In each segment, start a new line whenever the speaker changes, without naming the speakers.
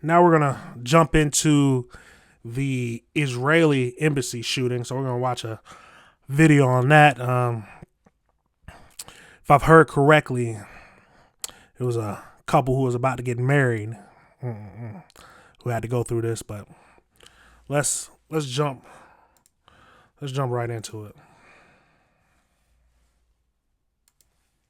Now we're going to jump into the Israeli embassy shooting. So we're going to watch a video on that. If I've heard correctly, it was a couple who was about to get married who had to go through this. But let's jump right into it.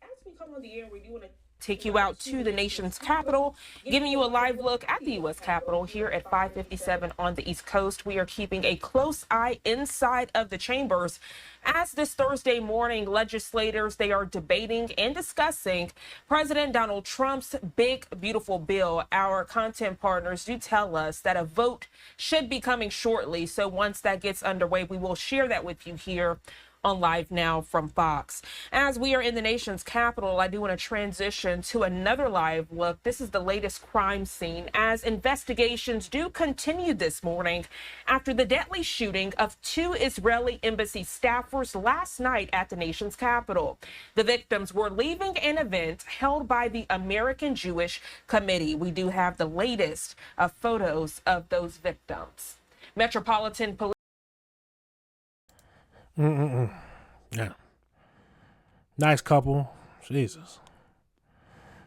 As we come on the air, we do want to take you out to the nation's capital, giving you a live look at the U.S. Capitol here at 557 on the East Coast. We are keeping a close eye inside of the chambers as this Thursday morning, legislators, they are debating and discussing President Donald Trump's big, beautiful bill. Our content partners do tell us that a vote should be coming shortly. So once that gets underway, we will share that with you here on Live Now from Fox. As we are in the nation's capital, I do want to transition to another live look. This is the latest crime scene as investigations do continue this morning after the deadly shooting of two Israeli embassy staffers last night at the nation's capital. The victims were leaving an event held by the American Jewish Committee. We do have the latest photos of those victims. Metropolitan Police.
Yeah. Nice couple. Jesus.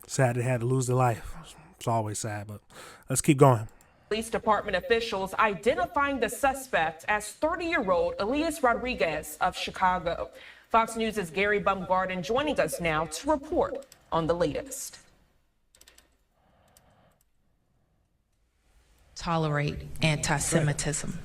Sad they had to lose their life. It's always sad, but let's keep going.
Police department officials identifying the suspect as 30-year-old Elias Rodriguez of Chicago. Fox News' Gary Baumgarten joining us now to report on the latest.
Tolerate anti-Semitism.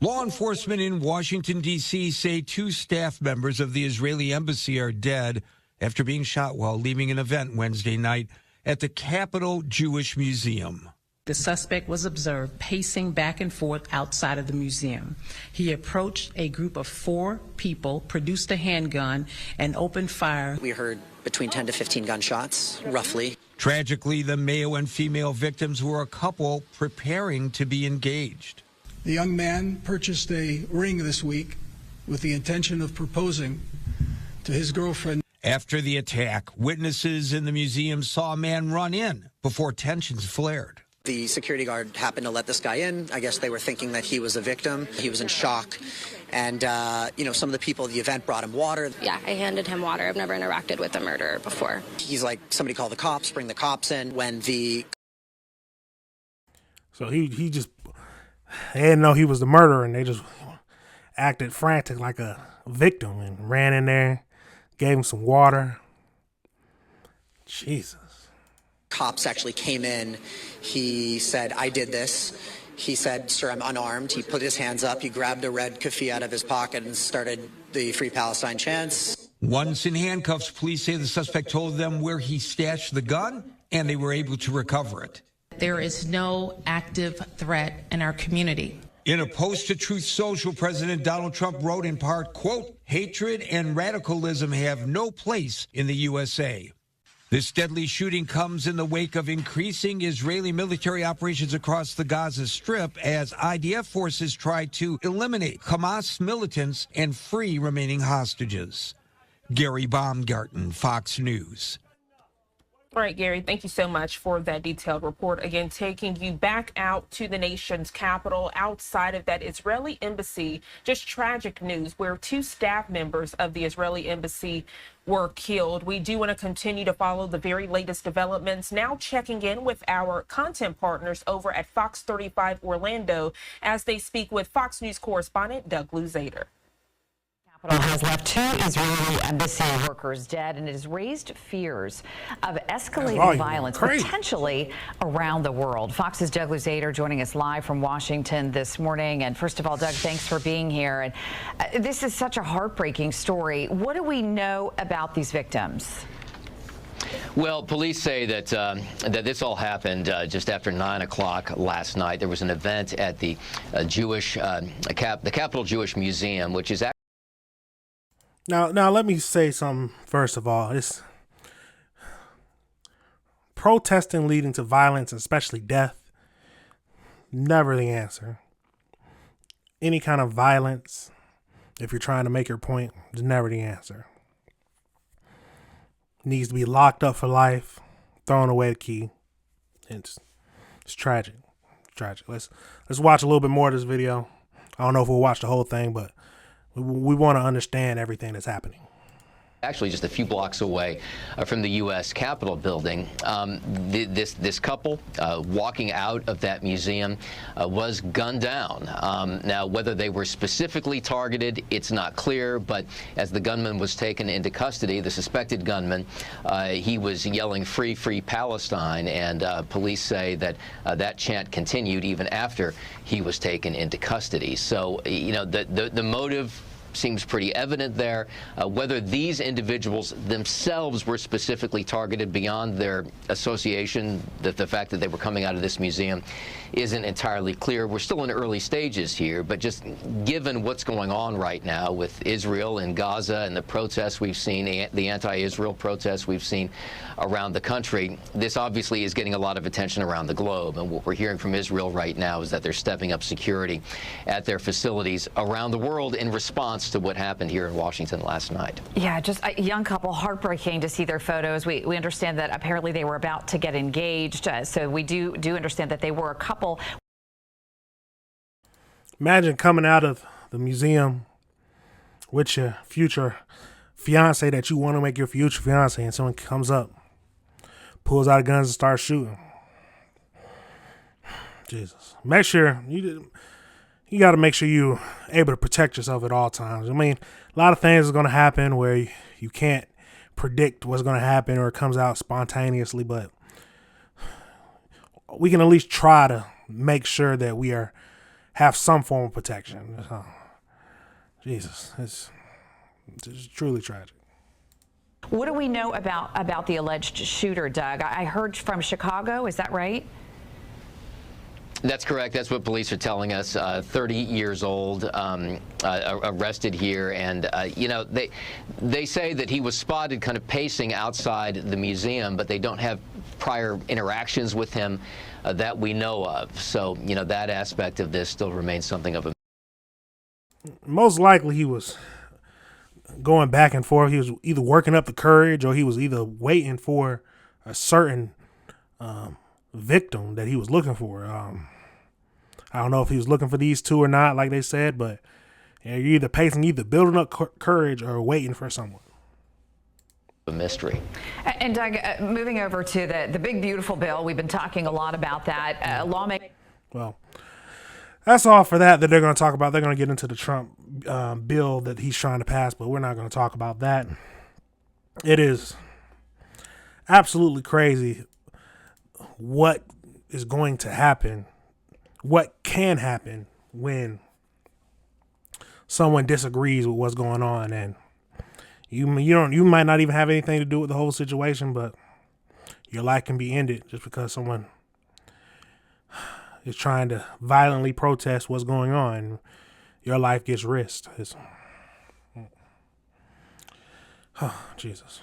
Law enforcement in Washington, D.C. say two staff members of the Israeli embassy are dead after being shot while leaving an event Wednesday night at the Capitol Jewish Museum.
The suspect was observed pacing back and forth outside of the museum. He approached a group of 4 people, produced a handgun, and opened fire.
We heard between 10 to 15 gunshots, roughly.
Tragically, the male and female victims were a couple preparing to be engaged.
The young man purchased a ring this week with the intention of proposing to his girlfriend.
After the attack, witnesses in the museum saw a man run in before tensions flared.
The security guard happened to let this guy in. I guess they were thinking that he was a victim. He was in shock. And, some of the people at the event brought him water.
Yeah, I handed him water. I've never interacted with a murderer before.
He's like, somebody call the cops, bring the cops in.
So he just, they didn't know he was the murderer, and they just acted frantic like a victim and ran in there, gave him some water. Jesus.
Cops actually came in. He said, I did this. He said, sir, I'm unarmed. He put his hands up. He grabbed a red keffiyeh out of his pocket and started the Free Palestine chants.
Once in handcuffs, police say the suspect told them where he stashed the gun, and they were able to recover it.
There is no active threat in our community.
In a post to Truth Social, President Donald Trump wrote in part, quote, hatred and radicalism have no place in the USA. This deadly shooting comes in the wake of increasing Israeli military operations across the Gaza Strip as IDF forces try to eliminate Hamas militants and free remaining hostages. Gary Baumgarten, Fox News.
All right, Gary, thank you so much for that detailed report. Again, taking you back out to the nation's capital, outside of that Israeli embassy. Just tragic news where 2 staff members of the Israeli embassy were killed. We do want to continue to follow the very latest developments. Now checking in with our content partners over at Fox 35 Orlando as they speak with Fox News correspondent Doug Luzader.
Has left 2 Israeli embassy workers dead, and it has raised fears of escalating violence potentially around the world. Fox's Doug Luzader joining us live from Washington this morning. And first of all, Doug, thanks for being here. And this is such a heartbreaking story. What do we know about these victims?
Well, police say that this all happened just after 9 o'clock last night. There was an event at the the Capitol Jewish Museum, which is
Now, let me say something first of all. It's protesting leading to violence, especially death, never the answer. Any kind of violence, if you're trying to make your point, is never the answer. Needs to be locked up for life, thrown away the key. It's tragic. tragic. Let's watch a little bit more of this video. I don't know if we'll watch the whole thing, but we want to understand everything that's happening.
Actually, just a few blocks away from the U.S. Capitol building, this couple walking out of that museum was gunned down. Now, whether they were specifically targeted, it's not clear. But as the gunman was taken into custody, the suspected gunman, he was yelling "Free, free Palestine," and police say that that chant continued even after he was taken into custody. So, you know, the motive seems pretty evident there. Whether these individuals themselves were specifically targeted beyond their association, that the fact that they were coming out of this museum isn't entirely clear. We're still in early stages here, but just given what's going on right now with Israel and Gaza and the protests we've seen, the anti-Israel protests we've seen around the country, this obviously is getting a lot of attention around the globe. And what we're hearing from Israel right now is that they're stepping up security at their facilities around the world in response to what happened here in Washington last night.
Yeah, just a young couple, heartbreaking to see their photos. We understand that apparently they were about to get engaged, so we do understand that they were a couple.
Imagine coming out of the museum with your future fiance that you want to make your future fiance, and someone comes up, pulls out guns and starts shooting. Jesus. Make sure you got to make sure you're able to protect yourself at all times. I mean, a lot of things are going to happen where you can't predict what's going to happen or it comes out spontaneously, but we can at least try to make sure that we have some form of protection. Jesus, it's truly tragic.
What do we know about the alleged shooter, Doug? I heard from Chicago. Is that right?
That's correct. That's what police are telling us. 30 years old, arrested here, and you know, they say that he was spotted kind of pacing outside the museum, but they don't have prior interactions with him that we know of. So, you know, that aspect of this still remains something of a.
Most likely, he was going back and forth. He was either working up the courage, or he was either waiting for a certain victim that he was looking for. I don't know if he was looking for these two or not, like they said, but you're either pacing, either building up courage or waiting for someone.
A mystery.
And Doug, moving over to the big beautiful bill, we've been talking a lot about that. Lawmaker.
Well, that's all for that they're going to talk about. They're going to get into the Trump bill that he's trying to pass, but we're not going to talk about that. It is absolutely crazy what is going to happen, what can happen when someone disagrees with what's going on, and you might not even have anything to do with the whole situation, but your life can be ended just because someone is trying to violently protest what's going on. Your life gets risked. Jesus.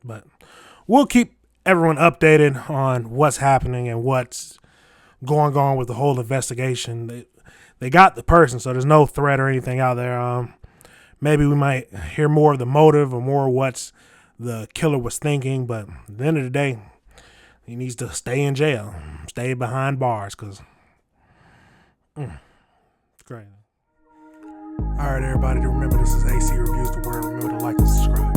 But we'll keep everyone updated on what's happening and what's going on with the whole investigation. They got the person, so there's no threat or anything out there. Maybe we might hear more of the motive or more what the killer was thinking, but at the end of the day, he needs to stay in jail, stay behind bars, because it's great. All right, everybody, remember this is AC Reviews the Word. Remember to like and subscribe.